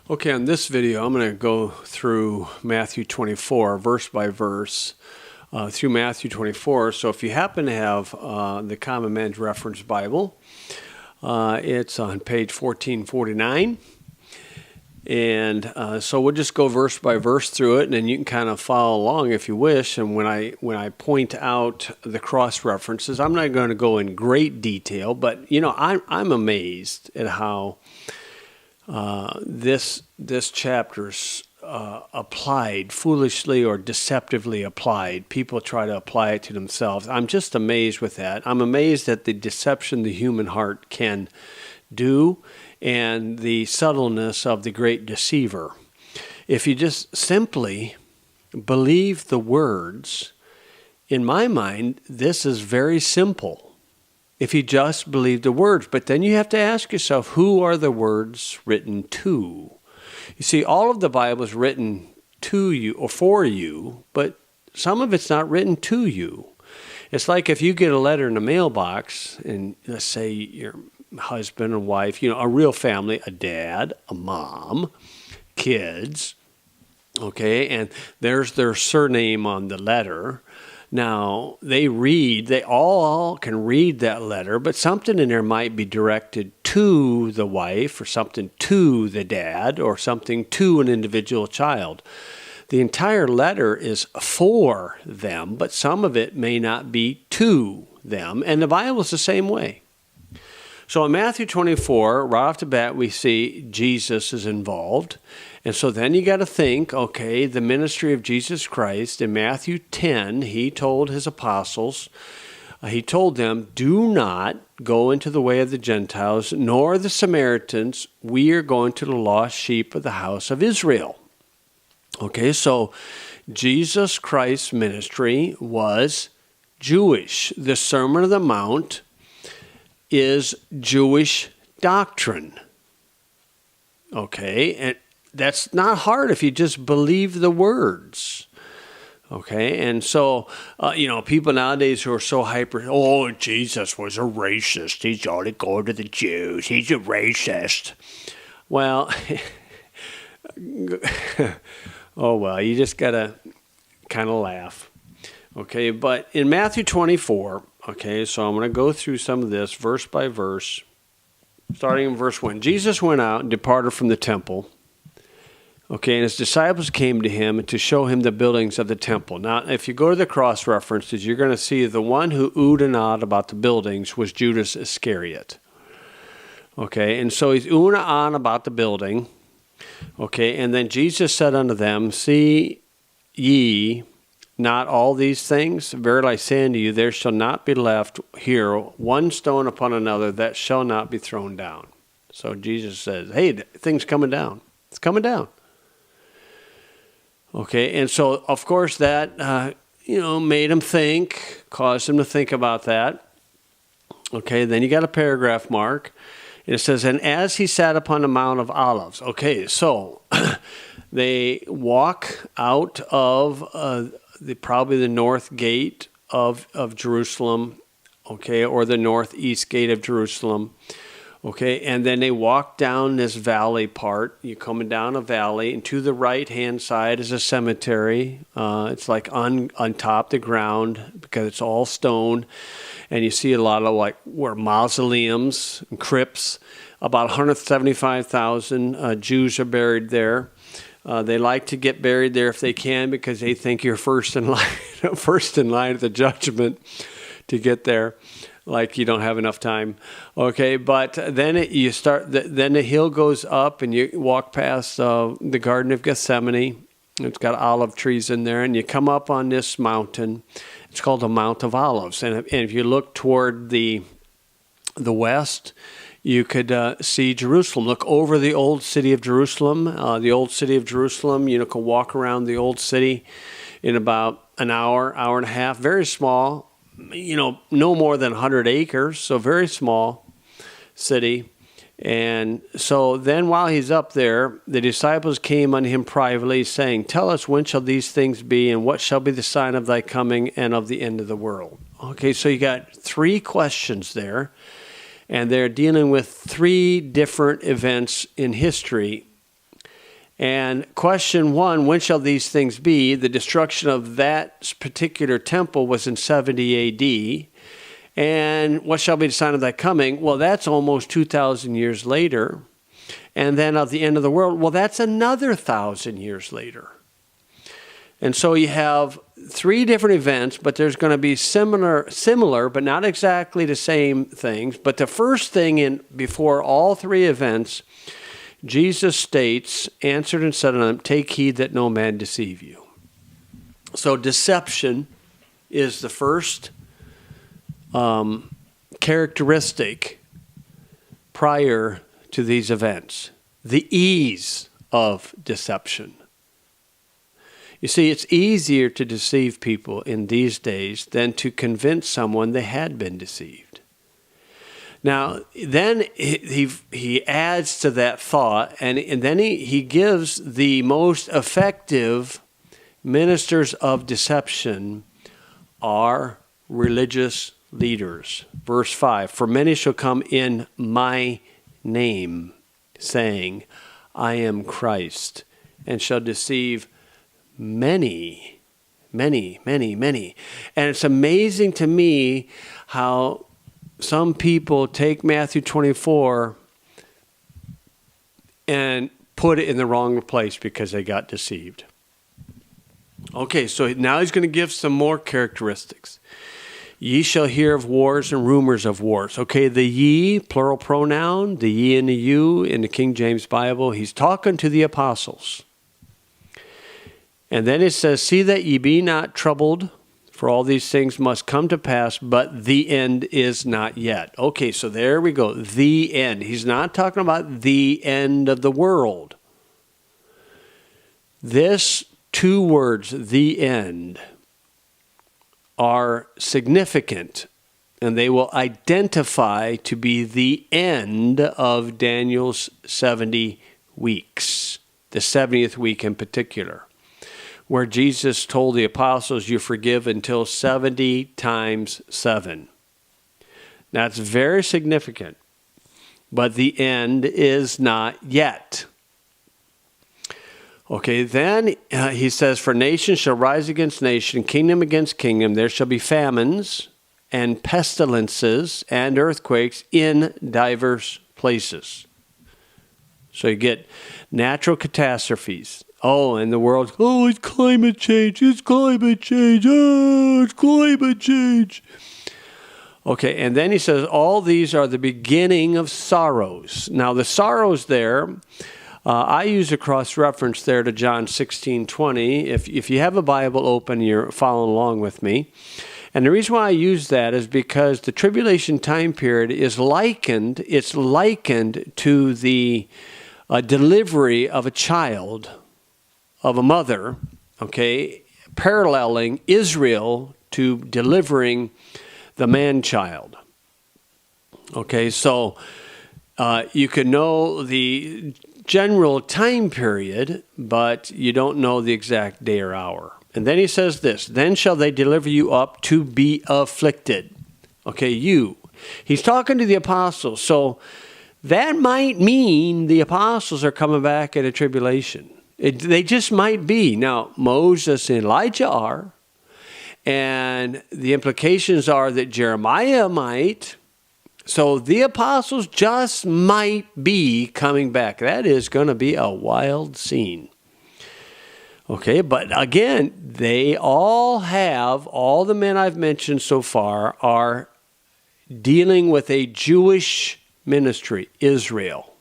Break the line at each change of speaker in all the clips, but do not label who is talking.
Okay, on this video, I'm going to go through Matthew 24, verse by verse, through Matthew 24. So if you happen to have the Common Man's Reference Bible, it's on page 1449. And so we'll just go verse by verse through it, and then you can kind of follow along if you wish. And when I point out the cross references, I'm not going to go in great detail, but I'm amazed at how this chapter's applied, foolishly or deceptively applied. People try to apply it to themselves. I'm just amazed with that. I'm amazed at the deception the human heart can do and the subtleness of the great deceiver. If you just simply believe the words, in my mind, this is very simple. If you just believe the words, but then you have to ask yourself, who are the words written to? You see, all of the Bible is written to you or for you, but some of it's not written to you. It's like if you get a letter in the mailbox, and let's say your husband and wife, a real family, a dad, a mom, kids, okay, and there's their surname on the letter. Now, they all can read that letter, but something in there might be directed to the wife or something to the dad or something to an individual child. The entire letter is for them, but some of it may not be to them, and the Bible is the same way. So in Matthew 24, right off the bat, we see Jesus is involved. And so then you got to think, okay, the ministry of Jesus Christ. In Matthew 10, he told his apostles, he told them, do not go into the way of the Gentiles, nor the Samaritans. We are going to the lost sheep of the house of Israel. Okay, so Jesus Christ's ministry was Jewish. The Sermon on the Mount is Jewish doctrine. Okay, and that's not hard if you just believe the words. Okay, and so, people nowadays who are so hyper, Jesus was a racist. He's only going to the Jews. He's a racist. Well, you just got to kind of laugh. Okay, but in Matthew 24, okay, so I'm going to go through some of this verse by verse, starting in verse 1. Jesus went out and departed from the temple. Okay, and his disciples came to him to show him the buildings of the temple. Now, if you go to the cross references, you're going to see the one who oohed and ahed about the buildings was Judas Iscariot. Okay, and so he's oohing and ahed about the building. Okay, and then Jesus said unto them, see ye not all these things? Verily I say unto you, there shall not be left here one stone upon another that shall not be thrown down. So Jesus says, hey, the thing's coming down. It's coming down. Okay, and so, of course, that, made him think, caused him to think about that. Okay, then you got a paragraph mark. And it says, and as he sat upon the Mount of Olives. Okay, so they walk out of probably the north gate of Jerusalem, okay, or the northeast gate of Jerusalem. Okay, and then they walk down this valley part. You're coming down a valley, and to the right-hand side is a cemetery. It's like on top of the ground because it's all stone. And you see a lot of where mausoleums and crypts. About 175,000 Jews are buried there. They like to get buried there if they can because they think you're first in line at the judgment to get there. Like you don't have enough time. Okay, but then then the hill goes up and you walk past the Garden of Gethsemane. It's got olive trees in there, and you come up on this mountain. It's called the Mount of Olives. And if you look toward the west, you could see Jerusalem. Look over the old city of Jerusalem. The old city of Jerusalem, you can walk around the old city in about an hour and a half. Very small. No more than 100 acres, so very small city. And so then while he's up there, the disciples came unto him privately, saying, tell us, when shall these things be, and what shall be the sign of thy coming and of the end of the world? Okay, so you got three questions there, and they're dealing with three different events in history. And question 1, when shall these things be? The destruction of that particular temple was in 70 AD. And what shall be the sign of thy coming? Well, that's almost 2,000 years later. And then of the end of the world, well, that's another 1,000 years later. And so you have 3 different events, but there's going to be similar, but not exactly the same things. But the first thing before all 3 events, Jesus states, answered and said unto them, take heed that no man deceive you. So deception is the first characteristic prior to these events. The ease of deception. You see, it's easier to deceive people in these days than to convince someone they had been deceived. Now, then he adds to that thought, and then he gives the most effective ministers of deception are religious leaders. Verse 5, for many shall come in my name, saying, I am Christ, and shall deceive many. And it's amazing to me how some people take Matthew 24 and put it in the wrong place because they got deceived. Okay, so now he's going to give some more characteristics. Ye shall hear of wars and rumors of wars. Okay, the ye, plural pronoun, the ye and the you in the King James Bible, he's talking to the apostles. And then it says, see that ye be not troubled, for all these things must come to pass, but the end is not yet. Okay, so there we go, the end. He's not talking about the end of the world. This 2 words, the end, are significant, and they will identify to be the end of Daniel's 70 weeks, the 70th week in particular, where Jesus told the apostles, you forgive until 70 times 7. That's very significant, but the end is not yet. Okay, then he says, for nation shall rise against nation, kingdom against kingdom. There shall be famines and pestilences and earthquakes in diverse places. So you get natural catastrophes. Oh, and the world, oh, it's climate change, it's climate change, oh, it's climate change. Okay, and then he says, all these are the beginning of sorrows. Now, the sorrows there, I use a cross-reference there to John 16:20. If you have a Bible open, you're following along with me. And the reason why I use that is because the tribulation time period is likened to the delivery of a child, of a mother, okay, paralleling Israel to delivering the man-child. Okay, so you can know the general time period, but you don't know the exact day or hour. And then he says this, then shall they deliver you up to be afflicted. Okay, you. He's talking to the apostles, so that might mean the apostles are coming back at a tribulation. They just might be. Now, Moses and Elijah are, and the implications are that Jeremiah might. So the apostles just might be coming back. That is going to be a wild scene. Okay, but again, they all the men I've mentioned so far are dealing with a Jewish ministry, Israel.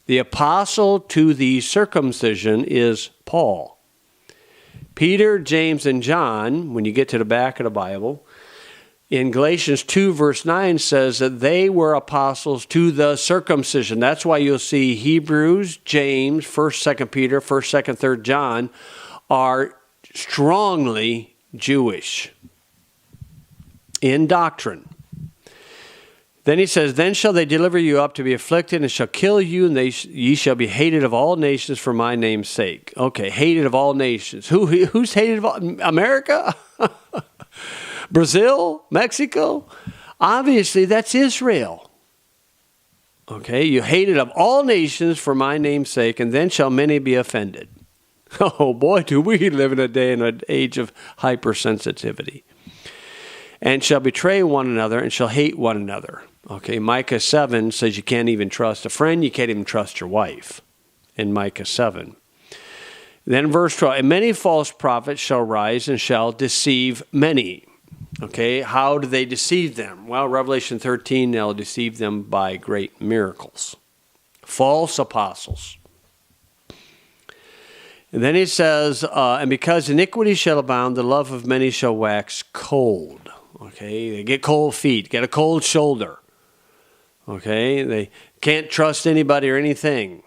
The apostle to the circumcision is Paul. Peter, James, and John, when you get to the back of the Bible, in Galatians 2 verse 9 says that they were apostles to the circumcision. That's why you'll see Hebrews, James, 1st, 2nd Peter, 1st, 2nd, 3rd John are strongly Jewish in doctrine. Then he says, then shall they deliver you up to be afflicted, and shall kill you, and ye shall be hated of all nations for my name's sake. Okay, hated of all nations. Who's hated of all? America? Brazil? Mexico? Obviously, that's Israel. Okay, you hated of all nations for my name's sake, and then shall many be offended. Oh boy, do we live in a day and an age of hypersensitivity. And shall betray one another and shall hate one another. Okay, Micah 7 says you can't even trust a friend, you can't even trust your wife. In Micah 7. Then verse 12, and many false prophets shall rise and shall deceive many. Okay, how do they deceive them? Well, Revelation 13, they'll deceive them by great miracles. False apostles. And then he says, and because iniquity shall abound, the love of many shall wax cold. Okay, they get cold feet, get a cold shoulder. Okay, they can't trust anybody or anything.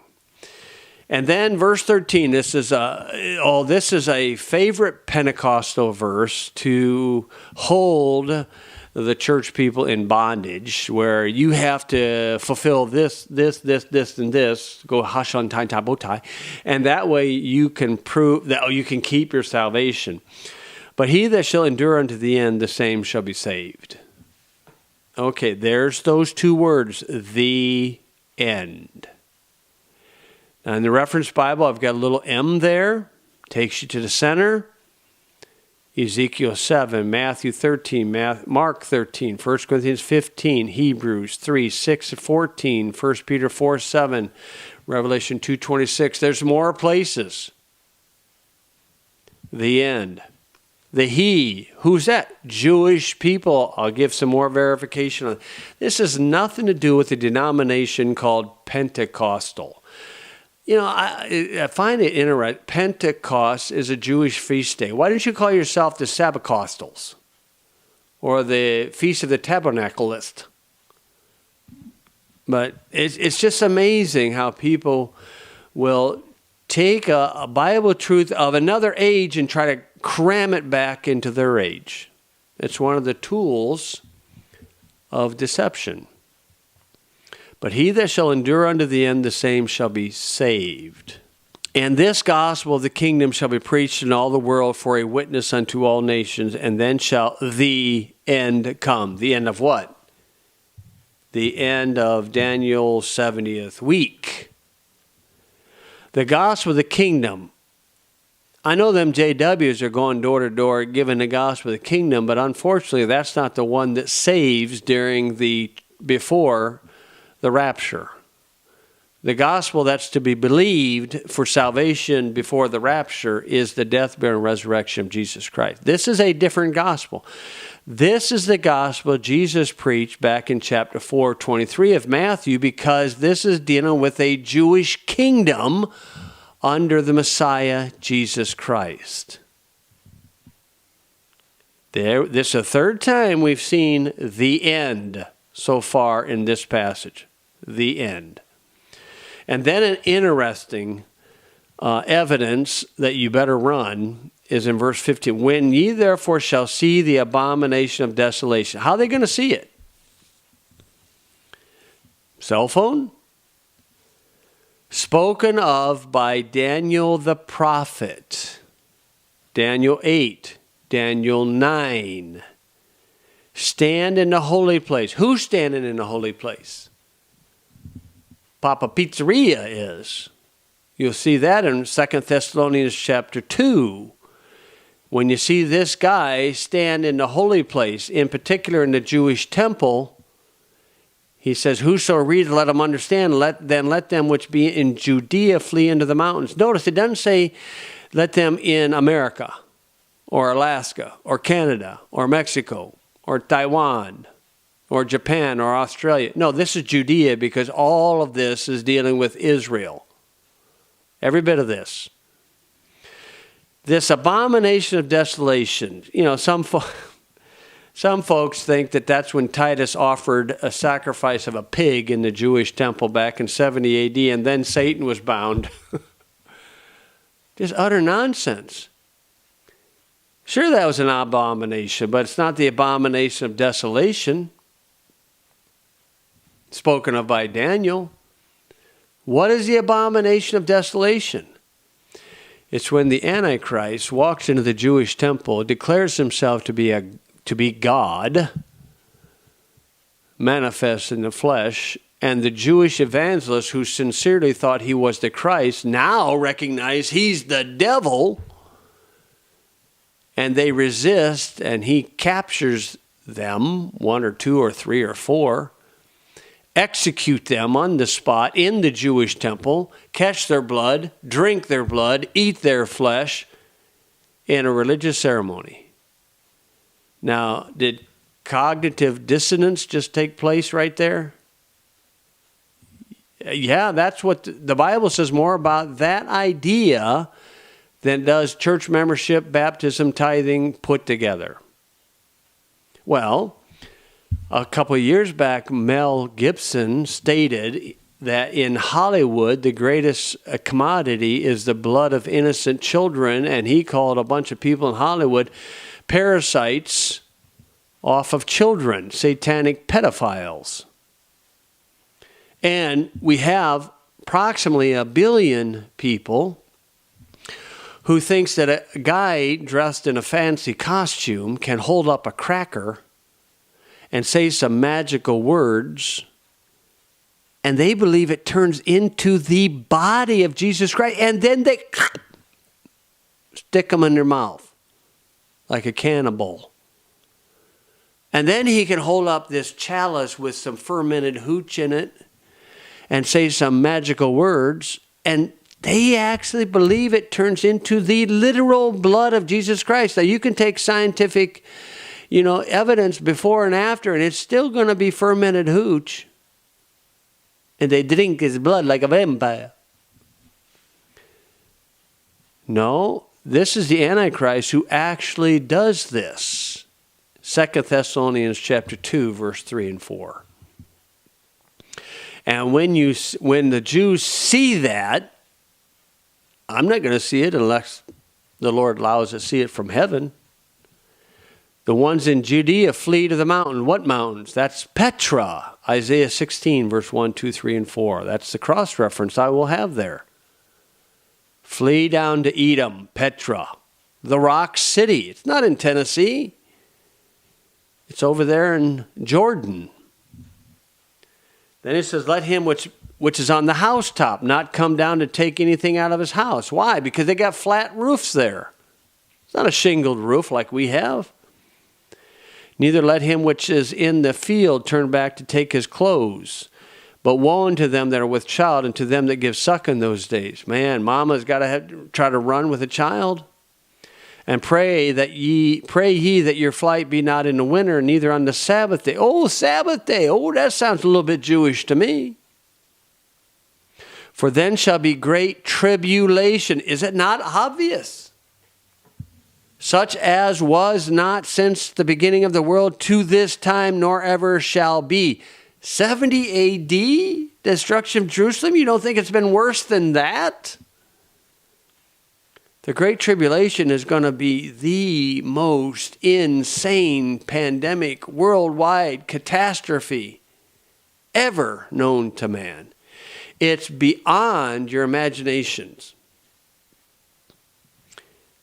And then verse 13, this is a favorite Pentecostal verse to hold the church people in bondage, where you have to fulfill this, and this, go hashon tai tabotai, and that way you can prove that you can keep your salvation. But he that shall endure unto the end, the same shall be saved. Okay, there's those two words, the end. Now in the reference Bible, I've got a little M there. Takes you to the center. Ezekiel 7, Matthew 13, Mark 13, 1 Corinthians 15, Hebrews 3, 6, 14, 1 Peter 4, 7, Revelation 2:26. There's more places. The end. The he. Who's that? Jewish people. I'll give some more verification on this. Has nothing to do with the denomination called Pentecostal. You know, I find it interesting. Pentecost is a Jewish feast day. Why don't you call yourself the Sabbathcostals or the Feast of the Tabernacleists? But it's just amazing how people will take a Bible truth of another age and try to cram it back into their age. It's one of the tools of deception. But he that shall endure unto the end, the same shall be saved. And this gospel of the kingdom shall be preached in all the world for a witness unto all nations, and then shall the end come. The end of what? The end of Daniel's 70th week. The gospel of the kingdom. I know them JWs are going door to door giving the gospel of the kingdom, but unfortunately that's not the one that saves before the rapture. The gospel that's to be believed for salvation before the rapture is the death, burial, and resurrection of Jesus Christ. This is a different gospel. This is the gospel Jesus preached back in chapter 4:23 of Matthew, because this is dealing with a Jewish kingdom under the Messiah, Jesus Christ. This is the third time we've seen the end so far in this passage. The end. And then an interesting evidence that you better run is in verse 15. When ye therefore shall see the abomination of desolation. How are they going to see it? Cell phone? Spoken of by Daniel the prophet. Daniel 8. Daniel 9. Stand in the holy place. Who's standing in the holy place? Papa Pizzeria is. You'll see that in 2 Thessalonians chapter 2. When you see this guy stand in the holy place, in particular in the Jewish temple, he says, whoso readeth, let him understand. Let them which be in Judea flee into the mountains. Notice it doesn't say let them in America or Alaska or Canada or Mexico or Taiwan or Japan or Australia. No, this is Judea, because all of this is dealing with Israel. Every bit of this. This abomination of desolation, you know, some folks think that that's when Titus offered a sacrifice of a pig in the Jewish temple back in 70 AD, and then Satan was bound. Just utter nonsense. Sure, that was an abomination, but it's not the abomination of desolation spoken of by Daniel. What is the abomination of desolation? It's when the Antichrist walks into the Jewish temple, declares himself to be God, manifest in the flesh, And the Jewish evangelists who sincerely thought he was the Christ now recognize he's the devil. And they resist, and he captures them, 1 or 2 or 3 or 4, execute them on the spot in the Jewish temple, catch their blood, drink their blood, eat their flesh in a religious ceremony. Now, did cognitive dissonance just take place right there? Yeah, that's what the Bible says more about that idea than does church membership, baptism, tithing put together. Well, a couple of years back, Mel Gibson stated that in Hollywood, the greatest commodity is the blood of innocent children, and he called a bunch of people in Hollywood parasites off of children, satanic pedophiles. And we have approximately 1 billion people who thinks that a guy dressed in a fancy costume can hold up a cracker and say some magical words, and they believe it turns into the body of Jesus Christ, and then they stick them in their mouth like a cannibal. And then he can hold up this chalice with some fermented hooch in it and say some magical words, and they actually believe it turns into the literal blood of Jesus Christ. Now, you can take scientific, evidence before and after, and it's still going to be fermented hooch. And they drink his blood like a vampire. No, this is the Antichrist who actually does this. 2 Thessalonians chapter 2, verse 3 and 4. And when the Jews see that, I'm not going to see it unless the Lord allows us to see it from heaven. The ones in Judea flee to the mountain. What mountains? That's Petra. Isaiah 16, verse 1, 2, 3, and 4. That's the cross-reference I will have there. Flee down to Edom, Petra, the rock city. It's not in Tennessee. It's over there in Jordan. Then it says, let him which is on the housetop not come down to take anything out of his house. Why? Because they got flat roofs there. It's not a shingled roof like we have. Neither let him which is in the field turn back to take his clothes. But woe unto them that are with child, and to them that give suck in those days. Man, mama's got to try to run with a child. And pray ye that your flight be not in the winter, neither on the Sabbath day. Oh, Sabbath day. Oh, that sounds a little bit Jewish to me. For then shall be great tribulation. Is it not obvious? Such as was not since the beginning of the world to this time, nor ever shall be. 70 A.D., destruction of Jerusalem? You don't think it's been worse than that? The Great Tribulation is going to be the most insane pandemic, worldwide catastrophe ever known to man. It's beyond your imaginations.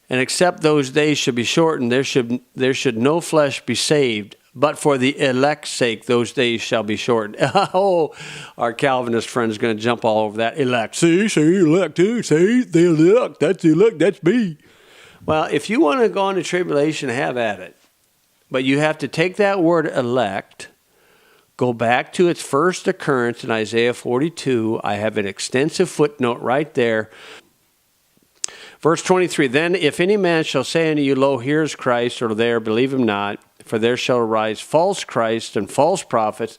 And except those days should be shortened, there should no flesh be saved, but for the elect's sake, those days shall be shortened. Oh, our Calvinist friend is going to jump all over that. Elect. See, elect too. See, the elect. That's the elect. That's me. Well, if you want to go into tribulation, have at it. But you have to take that word elect, go back to its first occurrence in Isaiah 42. I have an extensive footnote right there. Verse 23, then if any man shall say unto you, lo, here is Christ, or there, believe him not, for there shall arise false Christs and false prophets,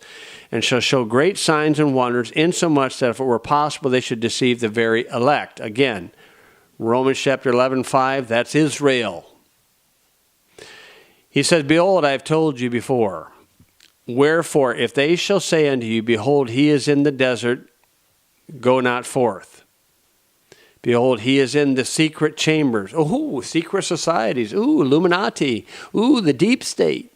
and shall show great signs and wonders, insomuch that if it were possible, they should deceive the very elect. Again, Romans chapter 11, 5, that's Israel. He says, behold, I have told you before. Wherefore, if they shall say unto you, behold, he is in the desert, go not forth. Behold, he is in the secret chambers. Oh, secret societies. Ooh, Illuminati. Ooh, the deep state.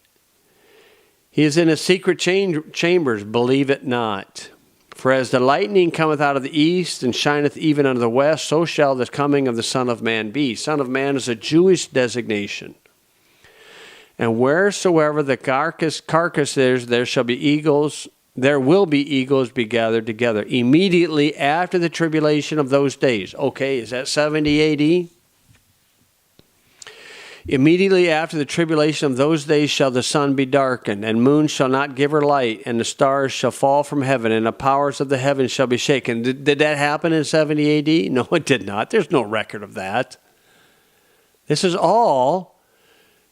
He is in his secret chambers. Believe it not. For as the lightning cometh out of the east and shineth even unto the west, so shall the coming of the Son of Man be. Son of Man is a Jewish designation. And wheresoever the carcass is, there shall be eagles there will be eagles be gathered together immediately after the tribulation of those days. Okay, is that 70 AD? Immediately after the tribulation of those days shall the sun be darkened, and moon shall not give her light, and the stars shall fall from heaven, and the powers of the heavens shall be shaken. Did that happen in 70 AD? No, it did not. There's no record of that. This is all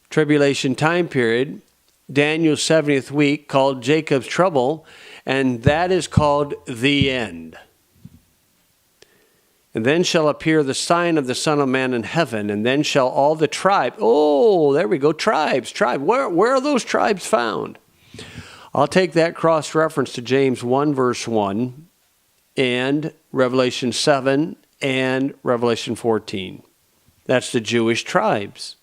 tribulation time period, Daniel's 70th week, called Jacob's trouble, and that is called the end. And then shall appear the sign of the Son of Man in heaven, and then shall all the tribes, oh, there we go, tribes. Where are those tribes found? I'll take that cross-reference to James 1, verse 1, and Revelation 7, and Revelation 14. That's the Jewish tribes.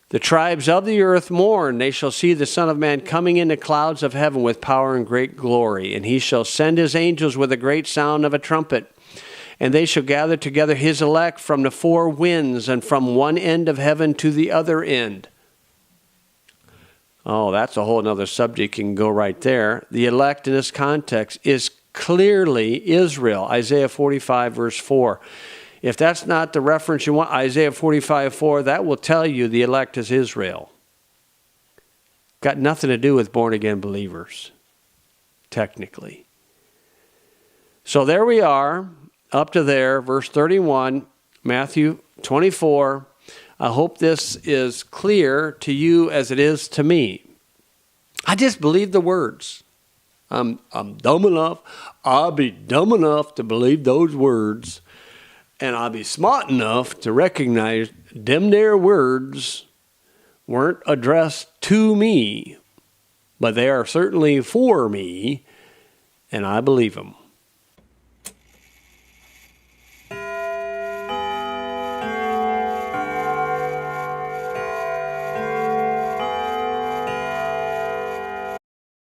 The tribes of the earth mourn. They shall see the Son of Man coming in the clouds of heaven with power and great glory. And he shall send his angels with a great sound of a trumpet. And they shall gather together his elect from the four winds and from one end of heaven to the other end. Oh, that's a whole other subject. You can go right there. The elect in this context is clearly Israel. Isaiah 45, verse 4. If that's not the reference you want, Isaiah 45, 4, that will tell you the elect is Israel. Got nothing to do with born-again believers, technically. So there we are. Up to there, verse 31, Matthew 24. I hope this is clear to you as it is to me. I just believe the words. I'm dumb enough. I'll be dumb enough to believe those words. And I'll be smart enough to recognize them there words weren't addressed to me, but they are certainly for me, and I believe them.